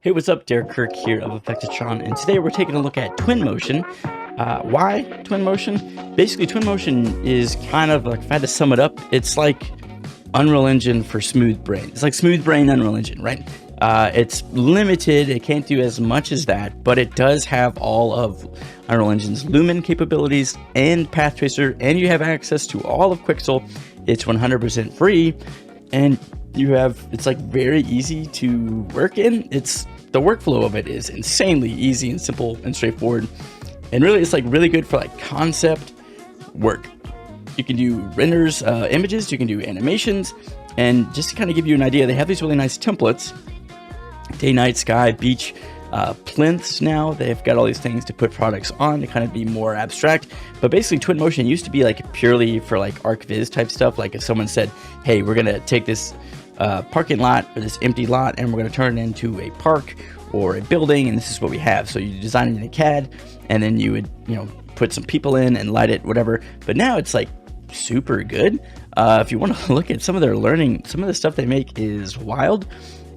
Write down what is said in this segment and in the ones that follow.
Hey, what's up? Derek Kirk here of Effectatron, and today we're taking a look at Twinmotion. Why Twinmotion? Basically, Twinmotion is kind of like, if I had to sum it up, it's like Unreal Engine for Smooth Brain. It's like Smooth Brain Unreal Engine, right? It's limited, it can't do as much as that, but it does have all of Unreal Engine's Lumen capabilities and Path Tracer, and you have access to all of Quixel. It's 100% free, and it's like very easy to work in. The workflow of it is insanely easy and simple and straightforward, and really it's like really good for like concept work. You can do renders, images, you can do animations, and just to kind of give you an idea, they have these really nice templates: day, night, sky, beach, plinths. Now they've got all these things to put products on to kind of be more abstract. But basically, Twinmotion used to be like purely for like ArcViz type stuff. Like if someone said, "Hey, we're gonna take this parking lot or this empty lot and we're going to turn it into a park or a building, and this is what we have." So you design it in CAD, and then you would put some people in and light it, whatever. But now it's like super good. If you want to look at some of their learning, some of the stuff they make is wild,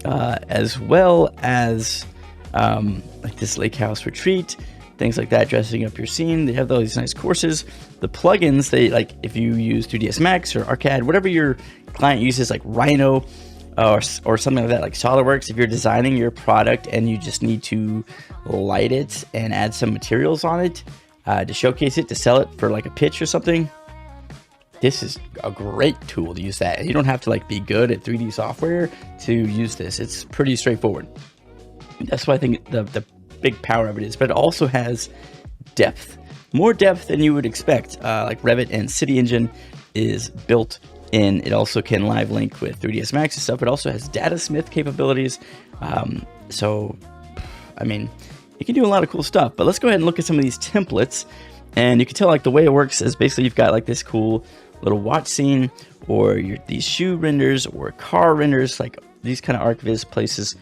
as well as like this lake house retreat, things like that, dressing up your scene. They have all these nice courses. The plugins, they like, if you use 3ds Max or Arcade, whatever your client uses, like Rhino or something like that, like SolidWorks, if you're designing your product and you just need to light it and add some materials on it to showcase it, to sell it for like a pitch or something, this is a great tool to use that. You don't have to like be good at 3D software to use this. It's pretty straightforward. That's why I think the big power of it is, but it also has depth, more depth than you would expect. Like Revit and City Engine is built in. It also can live link with 3ds Max and stuff. It also has Datasmith capabilities. So, I mean, you can do a lot of cool stuff, but let's go ahead and look at some of these templates. And you can tell like the way it works is basically you've got like this cool little watch scene, or these shoe renders or car renders, like these kind of ArcViz places.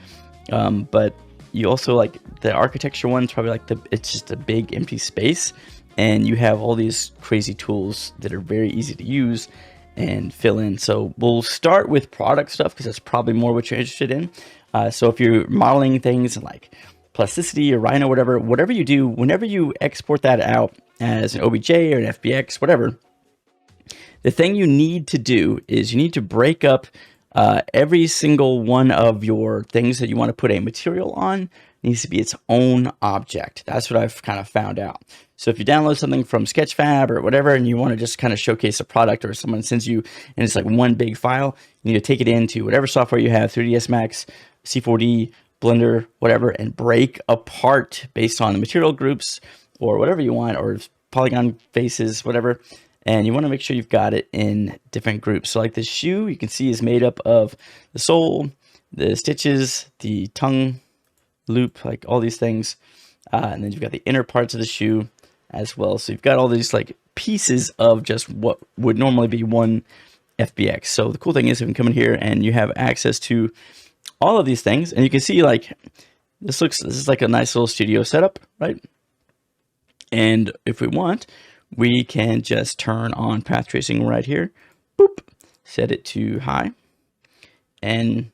But you also like the architecture one's probably like it's just a big empty space, and you have all these crazy tools that are very easy to use and fill in. So we'll start with product stuff because that's probably more what you're interested in. So if you're modeling things like plasticity or Rhino, whatever you do, whenever you export that out as an OBJ or an FBX, whatever, the thing you need to do is you need to break up every single one of your things that you want to put a material on needs to be its own object. That's what I've kind of found out. So if you download something from Sketchfab or whatever, and you want to just kind of showcase a product, or someone sends you and it's like one big file, you need to take it into whatever software you have, 3ds Max, C4D, Blender, whatever, and break apart based on the material groups or whatever you want, or polygon faces, whatever. And you want to make sure you've got it in different groups. So like this shoe, you can see, is made up of the sole, the stitches, the tongue loop, like all these things. And then you've got the inner parts of the shoe as well. So you've got all these like pieces of just what would normally be one FBX. So the cool thing is you can come in here and you have access to all of these things. And you can see like, this is like a nice little studio setup, right? And if we want, we can just turn on path tracing right here. Boop. Set it to high. And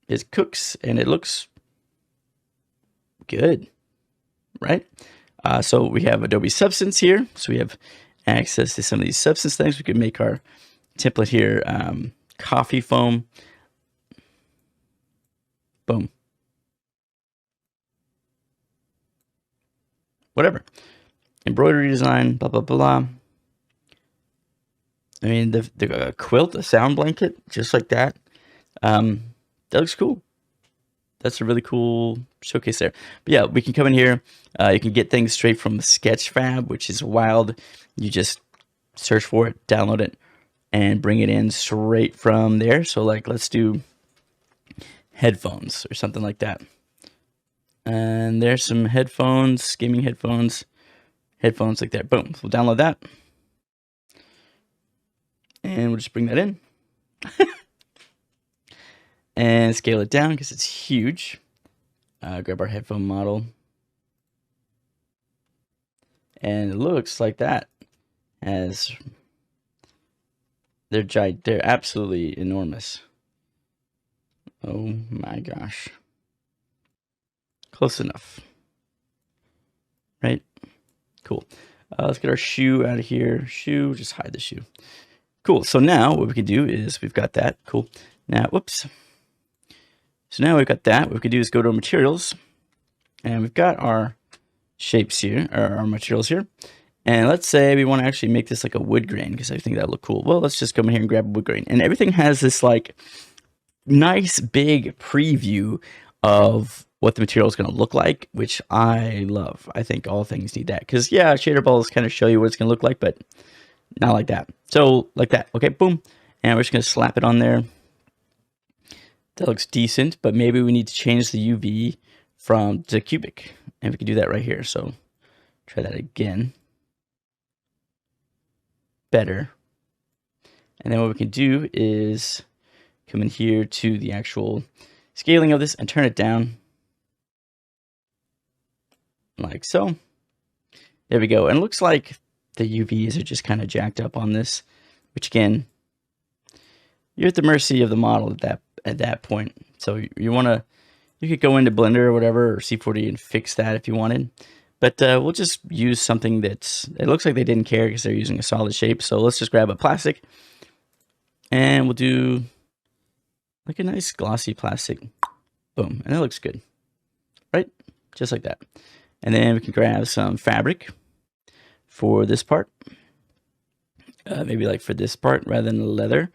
it cooks and it looks good, right? So we have Adobe Substance here. So we have access to some of these Substance things. We can make our template here, coffee foam. Boom. Whatever. Embroidery design, blah, blah, blah. I mean, the quilt, a sound blanket, just like that. That looks cool. That's a really cool showcase there. But yeah, we can come in here. You can get things straight from Sketchfab, which is wild. You just search for it, download it, and bring it in straight from there. So like, let's do headphones or something like that. And there's some headphones, gaming headphones like that. Boom. So we'll download that. And we'll just bring that in. And scale it down because it's huge. Grab our headphone model. And it looks like that. They're absolutely enormous. Oh my gosh. Close enough. Right? Cool. Let's get our shoe out of here. Shoe, just hide the shoe. Cool. So now what we can do is we've got that. Cool. Now, whoops. So now we've got that. What we can do is go to our materials, and we've got our shapes here, or our materials here. And let's say we want to actually make this like a wood grain because I think that'd look cool. Well, let's just come in here and grab a wood grain. And everything has this like nice big preview of what the material is going to look like, which I love. I think all things need that because, yeah, shader balls kind of show you what it's going to look like, but not like that. So like that. Okay, boom. And we're just going to slap it on there. That looks decent, but maybe we need to change the UV from to cubic. And we can do that right here. So try that again. Better. And then what we can do is come in here to the actual scaling of this and turn it down like so. There we go. And it looks like the UVs are just kind of jacked up on this, which again, you're at the mercy of the model at that point. So you could go into Blender or whatever, or C40 and fix that if you wanted. But we'll just use something it looks like they didn't care because they're using a solid shape. So let's just grab a plastic and we'll do like a nice glossy plastic. Boom. And that looks good, right? Just like that. And then we can grab some fabric for this part. Maybe like for this part rather than leather.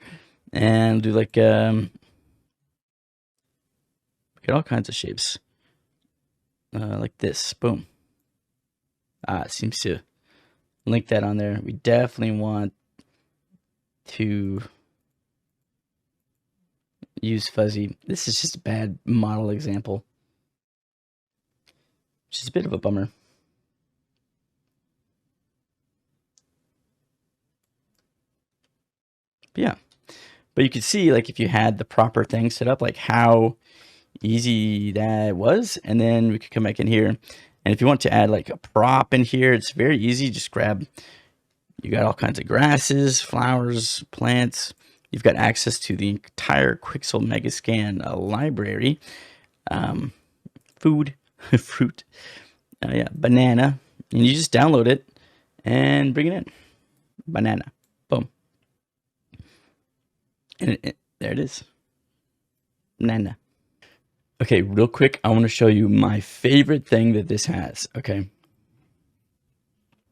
And do like, get all kinds of shapes. Like this. Boom. It seems to link that on there. We definitely want to use fuzzy. This is just a bad model example, which is a bit of a bummer. But yeah, but you can see like if you had the proper thing set up, like how easy that was. And then we could come back in here. And if you want to add like a prop in here, it's very easy. Just grab, you got all kinds of grasses, flowers, plants. You've got access to the entire Quixel Megascan library. Food, fruit, yeah, banana. And you just download it and bring it in. Banana, boom. And there it is. Banana. Okay, real quick, I want to show you my favorite thing that this has, okay?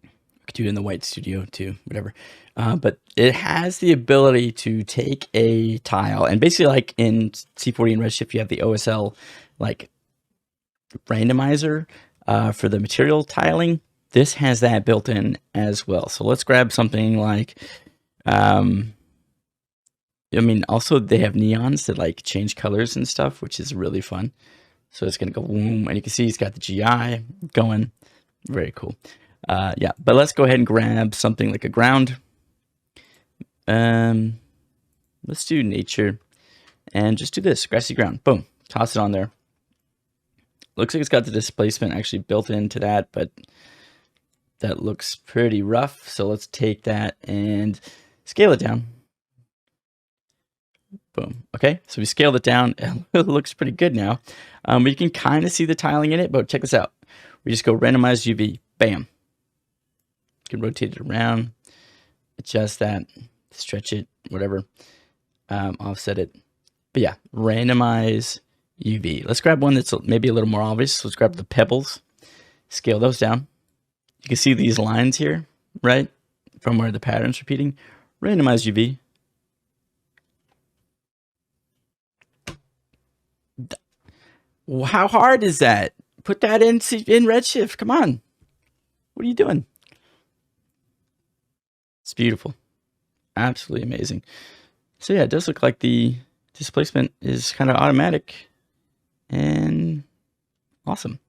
I could do it in the white studio too, whatever. But it has the ability to take a tile, and basically like in C40 and Redshift, you have the OSL like randomizer for the material tiling. This has that built in as well. So let's grab something like, I mean, also they have neons that like change colors and stuff, which is really fun. So it's going to go boom, and you can see it's got the GI going. Very cool. Yeah, but let's go ahead and grab something like a ground. Let's do nature and just do this grassy ground. Boom, toss it on there. Looks like it's got the displacement actually built into that, but that looks pretty rough. So let's take that and scale it down. Boom. Okay, so we scaled it down. It looks pretty good now. But you can kind of see the tiling in it, but check this out. We just go randomize UV. Bam. You can rotate it around, adjust that, stretch it, whatever. Offset it. But yeah, randomize UV. Let's grab one that's maybe a little more obvious. Let's grab the pebbles. Scale those down. You can see these lines here, right? From where the pattern's repeating. Randomize UV. How hard is that? Put that in Redshift. Come on. What are you doing? It's beautiful. Absolutely amazing. So yeah, it does look like the displacement is kind of automatic and awesome.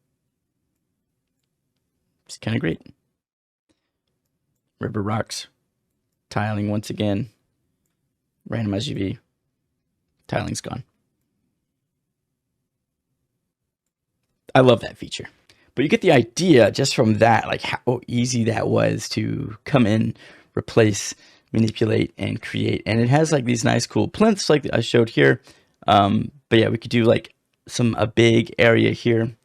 It's kind of great. River rocks. Tiling once again. Randomize UV. Tiling's gone. I love that feature. But you get the idea just from that, like how easy that was to come in, replace, manipulate, and create. And it has like these nice cool plinths like I showed here. But yeah, we could do like a big area here.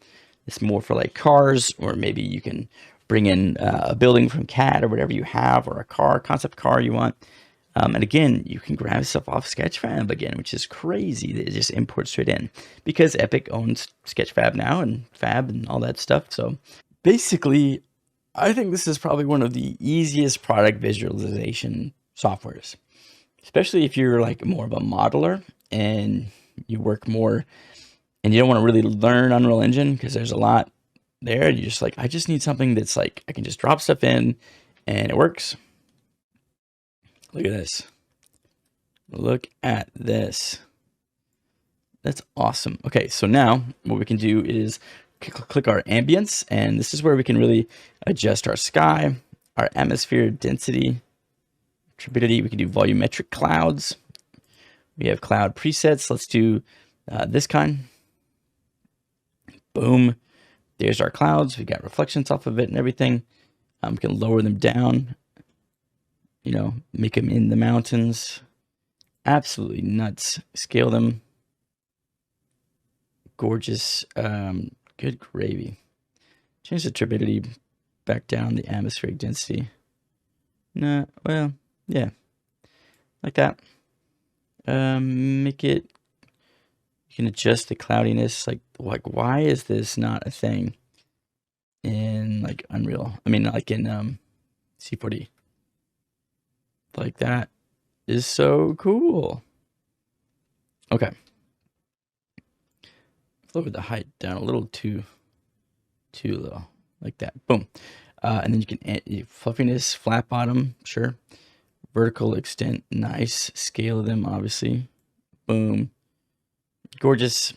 It's more for like cars, or maybe you can bring in a building from CAD or whatever you have, or a car, concept car you want. And again, you can grab stuff off Sketchfab again, which is crazy. It just imports straight in because Epic owns Sketchfab now and Fab and all that stuff. So basically, I think this is probably one of the easiest product visualization softwares, especially if you're like more of a modeler and you work more and you don't want to really learn Unreal Engine because there's a lot there. You're just like, I just need something that's like, I can just drop stuff in and it works. Look at this. Look at this. That's awesome. Okay, so now what we can do is click our ambience, and this is where we can really adjust our sky, our atmosphere density, turbidity. We can do volumetric clouds. We have cloud presets. Let's do this kind. Boom. There's our clouds. We got reflections off of it and everything. We can lower them down, you know, make them in the mountains. Absolutely nuts. Scale them. Gorgeous. Good gravy. Change the turbidity back down, the atmospheric density. Nah, well, yeah. Like that. Make it, you can adjust the cloudiness. Like why is this not a thing in like Unreal? I mean, like in C4D. Like that is so cool. Okay. Lower the height down a little too low, like that. Boom. And then you can add fluffiness, flat bottom, sure. Vertical extent, nice. Scale them, obviously. Boom. Gorgeous.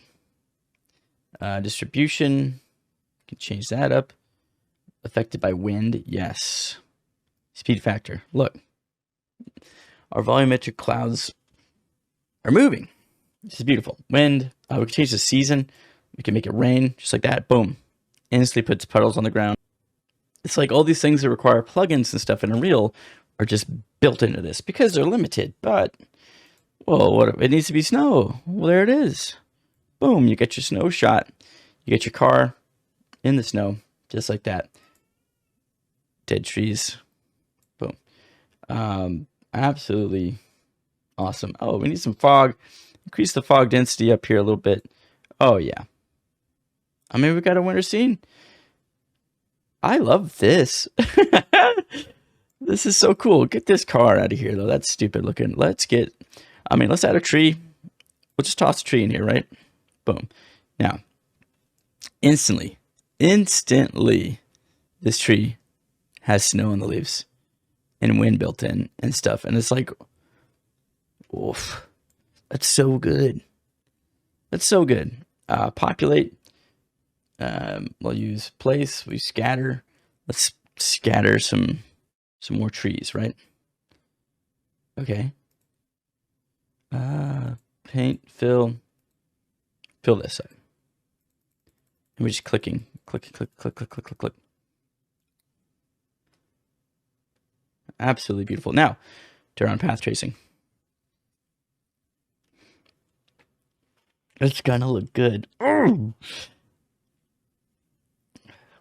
Distribution, you can change that up. Affected by wind, yes. Speed factor, look. Our volumetric clouds are moving. This is beautiful. Wind, we can change the season. We can make it rain, just like that. Boom. Instantly puts puddles on the ground. It's like all these things that require plugins and stuff in Unreal are just built into this because they're limited. But, well, what if it needs to be snow? Well, there it is. Boom, you get your snow shot. You get your car in the snow, just like that. Dead trees. Boom. Absolutely awesome. Oh, we need some fog. Increase the fog density up here a little bit. Oh, yeah. I mean, we got a winter scene. I love this. This is so cool. Get this car out of here, though. That's stupid looking. Let's add a tree. We'll just toss a tree in here, right? Boom. Now, instantly, this tree has snow on the leaves and wind built in and stuff. And it's like, oof, that's so good. That's so good. Populate. We'll use place. We scatter. Let's scatter some more trees, right? Okay. Paint, fill this side. And we're just clicking. Click. Absolutely beautiful. Now, turn on path tracing. It's gonna look good. Oh!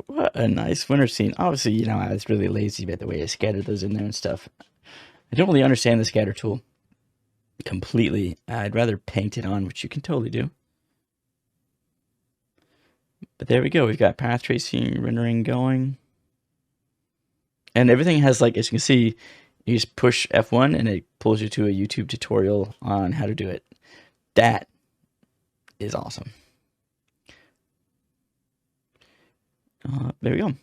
What a nice winter scene. Obviously, you know, I was really lazy about the way I scattered those in there and stuff. I don't really understand the scatter tool completely. I'd rather paint it on, which you can totally do. But there we go. We've got path tracing, rendering going. And everything has, like, as you can see, you just push F1 and it pulls you to a YouTube tutorial on how to do it. That is awesome. There we go.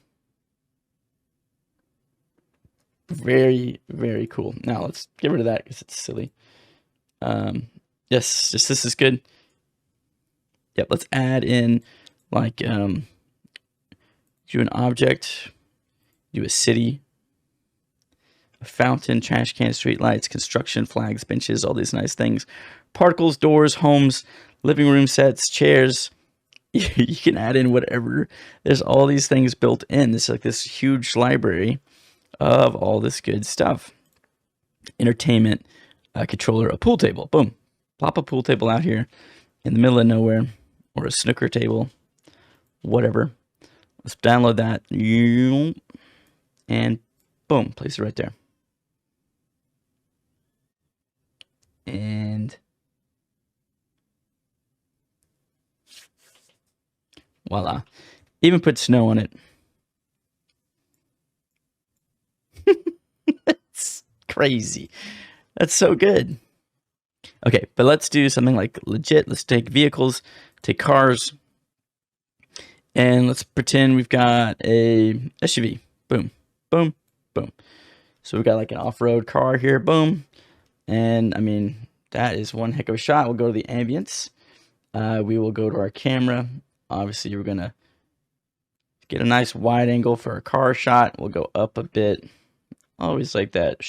Very, very cool. Now let's get rid of that because it's silly. Yes, just this is good. Yep, let's add in like do an object, do a city, a fountain, trash can, street lights, construction, flags, benches, all these nice things. Particles, doors, homes, living room sets, chairs. You can add in whatever. There's all these things built in. It's like this huge library of all this good stuff. Entertainment, controller, a pool table. Boom. Plop a pool table out here in the middle of nowhere, or a snooker table. whatever. Let's download that. And boom, place it right there. And voila. Even put snow on it. It's crazy. That's so good. Okay, but let's do something like legit. Let's take vehicles, take cars, and let's pretend we've got a SUV. Boom, boom, boom. So we've got like an off-road car here. Boom. And I mean, that is one heck of a shot. We'll go to the ambience. We will go to our camera. Obviously, we're going to get a nice wide angle for our car shot. We'll go up a bit. Always like that.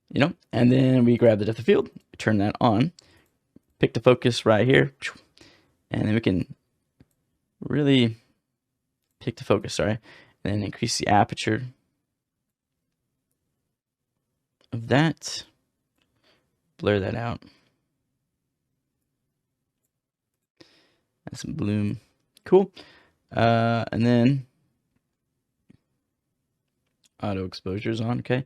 You know, and then we grab the depth of field, turn that on, pick the focus right here, and then we can really pick the focus, sorry, and then increase the aperture of that, blur that out, add some bloom, cool, and then auto exposures on, okay.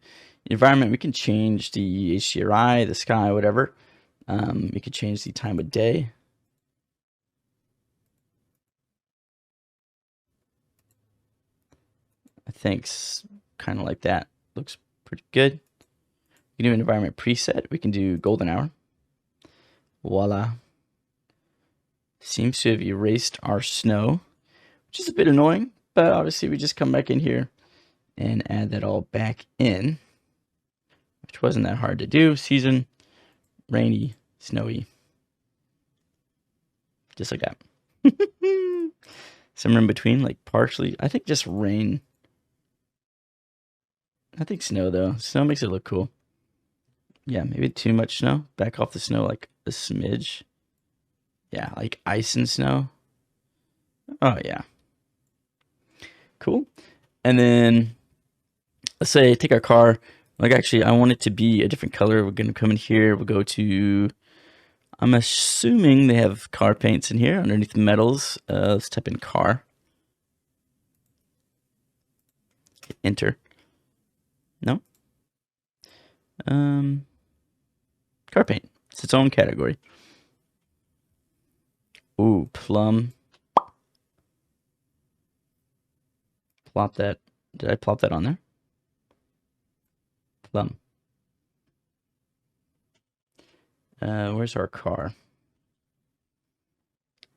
Environment, we can change the HDRI, the sky, whatever. We can change the time of day. I think kind of like that. Looks pretty good. We can do an environment preset. We can do golden hour. Voila. Seems to have erased our snow, which is a bit annoying, but obviously we just come back in here and add that all back in, which wasn't that hard to do. Season, rainy, snowy, just like that. Somewhere in between, like partially, I think just rain. I think snow though. Snow makes it look cool. Yeah, maybe too much snow. Back off the snow like a smidge. Yeah, like ice and snow. Oh yeah. Cool. And then let's say take our car. Like actually, I want it to be a different color. We're gonna come in here. We'll go to. I'm assuming they have car paints in here underneath the metals. Let's type in car. Hit enter. No. Car paint. It's its own category. Ooh, plum. Plop that. Did I plop that on there? Plum. Where's our car?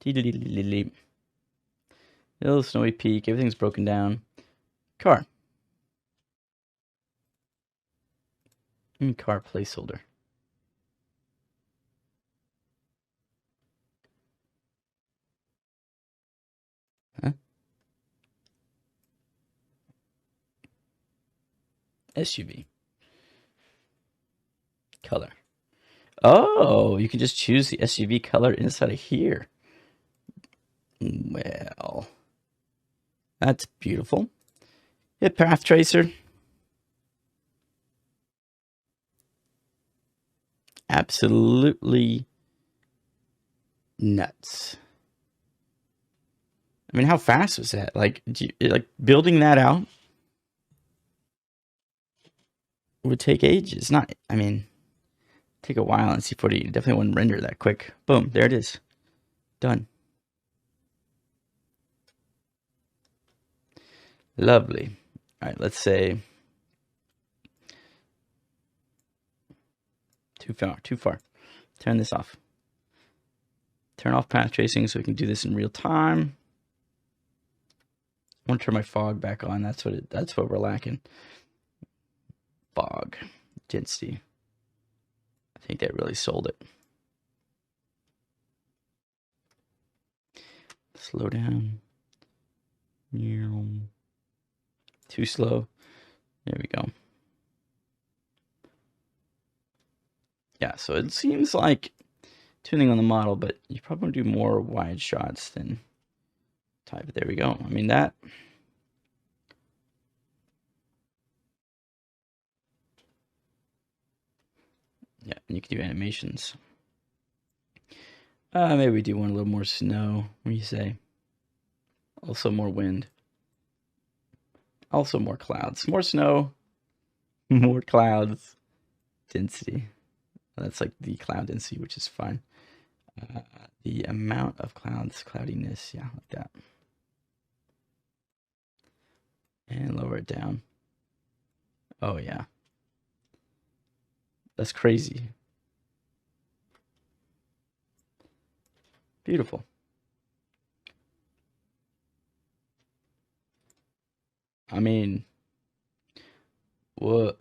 Little snowy peak. Everything's broken down. Car. Car placeholder. Huh? SUV. Color. Oh, you can just choose the SUV color inside of here. Well, that's beautiful. Hit path tracer. Absolutely nuts. I mean, how fast was that? Like, like building that out would take ages. Not, I mean, take a while in C40. You definitely wouldn't render that quick. Boom, there it is. Done. Lovely. All right, let's say too far. Turn this off. Turn off path tracing so we can do this in real time. I want to turn my fog back on. That's what we're lacking. Fog density. I think that really sold it. Slow down. Too slow. There we go. Yeah, so it seems like tuning on the model, but you probably want to do more wide shots than type. There we go. I mean that. Yeah, and you can do animations. Maybe we do want a little more snow. What do you say? Also more wind. Also more clouds. More snow. More clouds. Density. That's like the cloud density, which is fine. The amount of clouds, cloudiness, yeah, like that. And lower it down. Oh, yeah. That's crazy. Beautiful. I mean, what?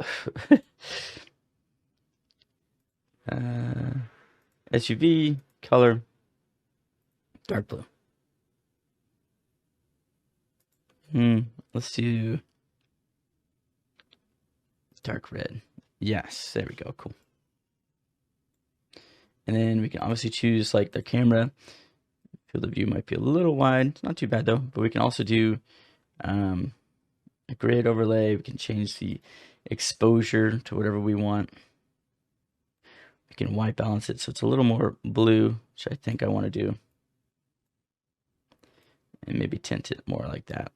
SUV, color, dark blue. Let's do dark red. Yes, there we go, cool. And then we can obviously choose like the camera. Field of view might be a little wide. It's not too bad though, but we can also do a grid overlay. We can change the exposure to whatever we want. We can white balance it so it's a little more blue, which I think I want to do. And maybe tint it more like that.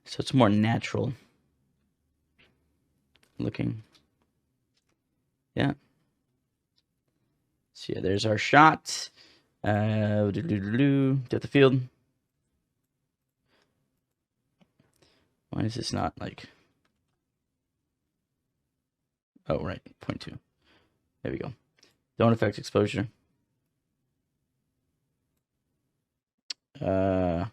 So it's more natural looking. Yeah. So yeah, there's our shot. Depth of field. Why is this not like... Oh, right, 0.2. There we go. Don't affect exposure. I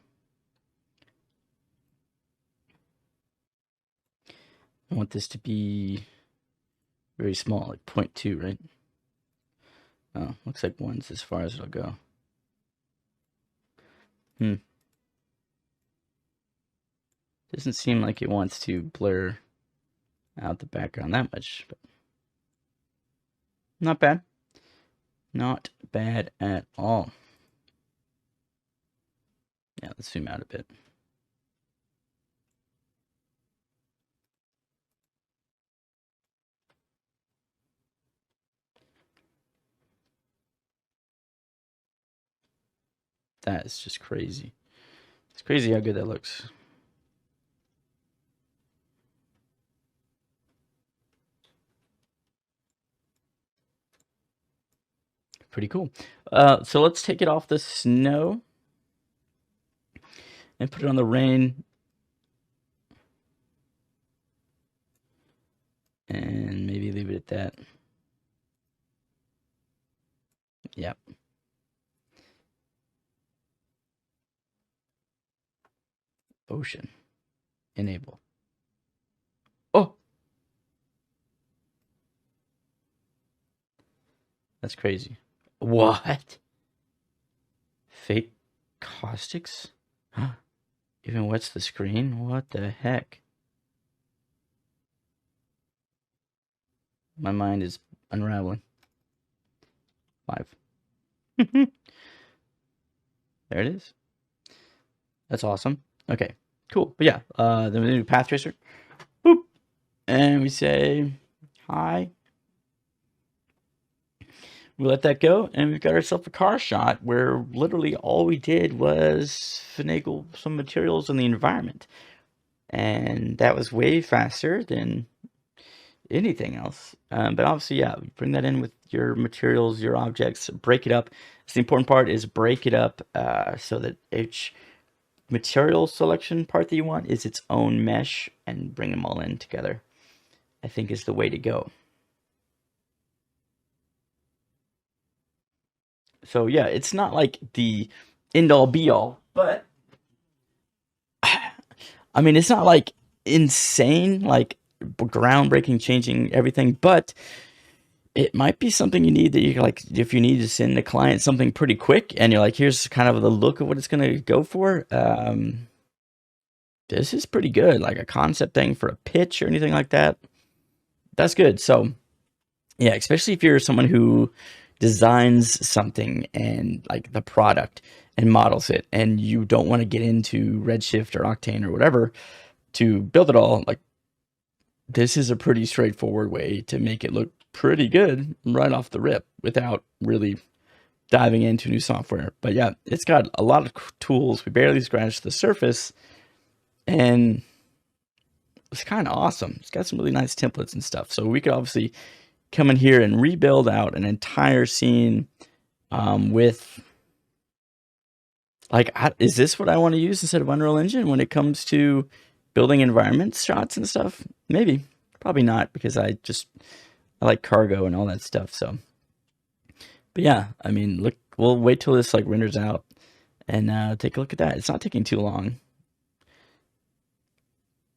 want this to be very small, like 0.2, right? Oh, looks like 1's as far as it'll go. Doesn't seem like it wants to blur out the background that much, but not bad. Not bad at all. Yeah, let's zoom out a bit. That is just crazy. It's crazy how good that looks. Pretty cool. So let's take it off the snow and put it on the rain. And maybe leave it at that. Yep. Ocean. Enable. Oh! That's crazy. What? Fake caustics? Even wets the screen? What the heck? My mind is unraveling. 5. There it is. That's awesome. Okay, cool. But yeah, then we do path tracer. Boop. And we say hi. We let that go, and we've got ourselves a car shot where literally all we did was finagle some materials in the environment. And that was way faster than anything else. But obviously, yeah, bring that in with your materials, your objects, break it up. So the important part is break it up so that each material selection part that you want is its own mesh, and bring them all in together, I think is the way to go. So yeah, it's not like the end all be all, but I mean, it's not like insane, like groundbreaking, changing everything, but it might be something you need that you like, if you need to send the client something pretty quick and you're like, here's kind of the look of what it's going to go for. This is pretty good, like a concept thing for a pitch or anything like that. That's good. So yeah, especially if you're someone who designs something and like the product and models it, and you don't want to get into Redshift or Octane or whatever to build it all, like this is a pretty straightforward way to make it look pretty good right off the rip without really diving into new software. But yeah, it's got a lot of tools. We barely scratched the surface, and it's kind of awesome. It's got some really nice templates and stuff. So we could obviously come in here and rebuild out an entire scene with, like, is this what I want to use instead of Unreal Engine when it comes to building environments, shots and stuff? Maybe, probably not, because I like cargo and all that stuff. So, but yeah, I mean, look, we'll wait till this like renders out and take a look at that. It's not taking too long,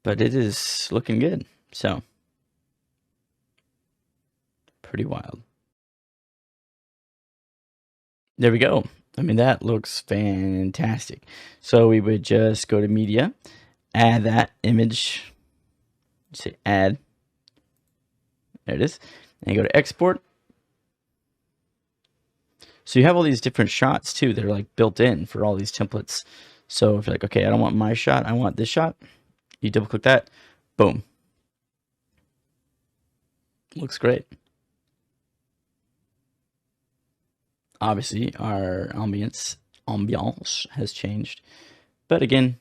but it is looking good. So, pretty wild. There we go. I mean, that looks fantastic. So we would just go to media, add that image, say add, there it is, and go to export. So you have all these different shots too that are like built in for all these templates. So if you're like, okay, I don't want my shot, I want this shot, you double click that, boom. Looks great. Obviously, our ambiance has changed. But again,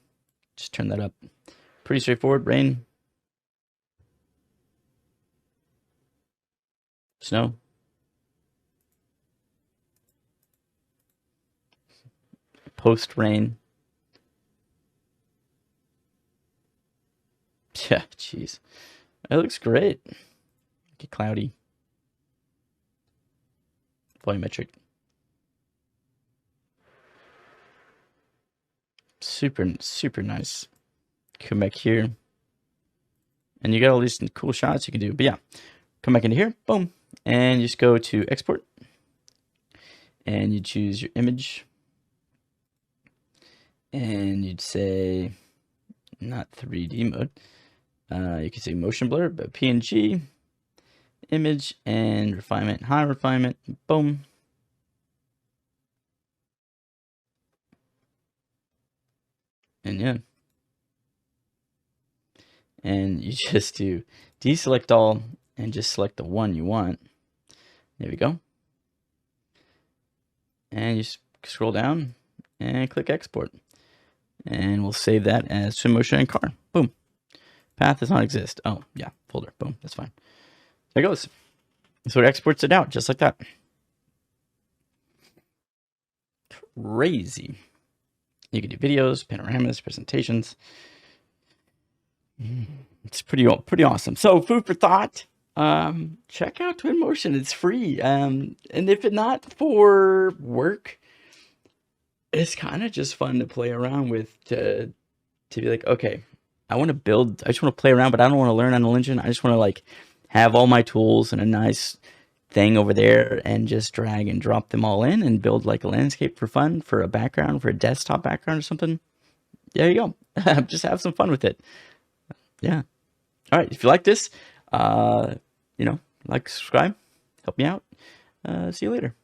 just turn that up. Pretty straightforward. Rain. Snow. Post-rain. Yeah, jeez. It looks great. Get cloudy. Volumetric. Super nice. Come back here, and you got all these cool shots you can do. But yeah, come back into here, boom, and you just go to export, and you choose your image, and you'd say not 3D mode. You can say motion blur, but PNG, image, and refinement, high refinement, boom. And yeah, and you just do deselect all and just select the one you want. There we go. And you scroll down and click export, and we'll save that as Twinmotion and car. Boom. Path does not exist. Oh yeah, folder. Boom. That's fine. There it goes. So it exports it out just like that. Crazy. You can do videos, panoramas, presentations. It's pretty awesome. So food for thought. Check out Twinmotion. It's free. And if it's not for work, it's kind of just fun to play around with. To be like, okay, I want to build. I just want to play around, but I don't want to learn Unreal Engine. I just want to like have all my tools and a nice thing over there and just drag and drop them all in and build like a landscape for fun, for a background, for a desktop background or something. There you go. Just have some fun with it. Yeah. All right. If you like this, like, subscribe, help me out. See you later.